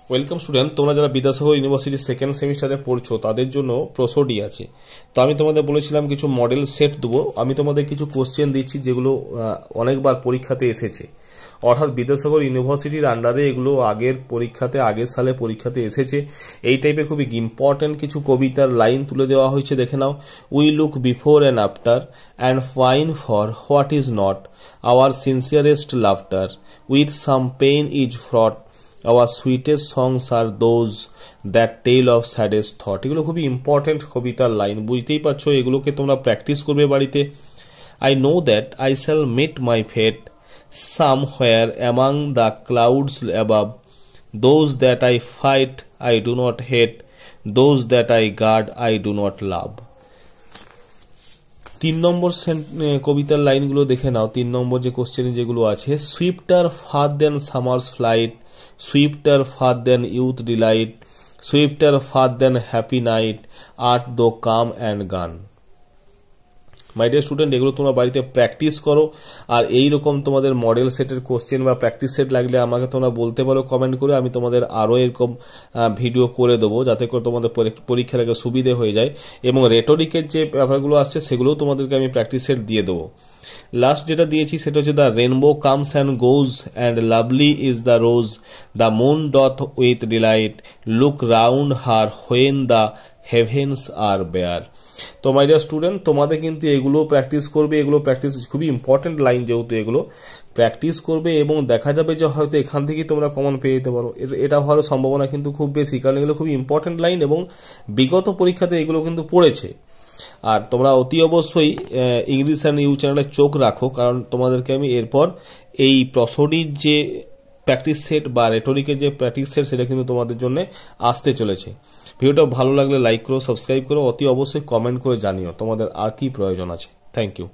Welcome student, তোমরা যারা Vidyasagar university second সেমিস্টারে পড়ছো তাদের জন্য প্রসোডি আছে। তো আমি তোমাদের বলেছিলাম কিছু মডেল সেট দেবো। আমি তোমাদের কিছু কোশ্চেন দিচ্ছি যেগুলো অনেকবার পরীক্ষাতে এসেছে, অর্থাৎ বিদ্যাসাগর ইউনিভার্সিটির আন্ডারে এগুলো আগের সালে পরীক্ষাতে এসেছে। এই টাইপের খুবই ইম্পর্টেন্ট কিছু কবিতার লাইন তুলে দেওয়া হয়েছে, দেখে নাও। We look before and after and pine for what is not our sincerest laughter with some pain is fraught our sweetest songs are those that tale of saddest thought। এগুলো খুবই important কবিতার line, বুঝতেই পারছো। এগুলোকে তোমরা practice করবে বাড়িতে। I know that I shall meet my fate somewhere among the clouds above, those that I fight I do not hate, those that I guard I do not love। 3 নম্বর কবিতার লাইনগুলো দেখে নাও। 3 নম্বর যে কোশ্চেন যেগুলো আছে, সুইফটার fur দেন Summers flight, সুইফটার fur দেন youth Deloitte, সুইফটার fur দেন happy night, art দো কাম and গান। My dear student, এগুলো তোমরা বাড়িতে প্র্যাকটিস করো। আর এই রকম তোমাদের মডেল সেটের কোশ্চেন বা প্র্যাকটিস সেট লাগলে আমাকে তোমরা বলতে পারো কমেন্ট করে। আমি তোমাদের আরও এরকম ভিডিও করে দেবো যাতে করে তোমাদের পরীক্ষার আগে সুবিধে হয়ে যায়। এবং রেটরিকের যে ব্যাপারগুলো আসছে সেগুলোও তোমাদেরকে আমি প্র্যাকটিস সেট দিয়ে দেবো। লাস্ট যেটা দিয়েছি সেটা হচ্ছে, the rainbow comes and goes and lovely is the rose, the moon doth with delight, look round her when the heavens are bare. তো মাই ডিয়ার স্টুডেন্ট, তোমাদের কিন্তু এগুলো প্র্যাকটিস করবে। এগুলো প্র্যাকটিস খুবই ইম্পর্টেন্ট লাইন, যেহেতু এগুলো প্র্যাকটিস করবে এবং দেখা যাবে যে হয়তো এখান থেকেই তোমরা কমন পেয়ে যেতে পারো। এটা হওয়ার সম্ভাবনা কিন্তু খুব বেশি, কারণ এগুলো খুবই ইম্পর্টেন্ট লাইন এবং বিগত পরীক্ষাতে এগুলো কিন্তু পড়েছে। আর তোমরা অতি অবশ্যই ইংলিশ অ্যান্ড ইউ চ্যানেলে চোখ রাখো, কারণ তোমাদেরকে আমি এরপর এই প্রসোডির যে প্র্যাকটিস সেট বা রেটরিকের যে প্র্যাকটিস সেট সেটা কিন্তু তোমাদের জন্য আসতে চলেছে। ভিডিওটা ভালো লাগলে লাইক করো, সাবস্ক্রাইব করো, অতি অবশ্যই কমেন্ট করে জানিও তোমাদের আর কি প্রয়োজন আছে। Thank you.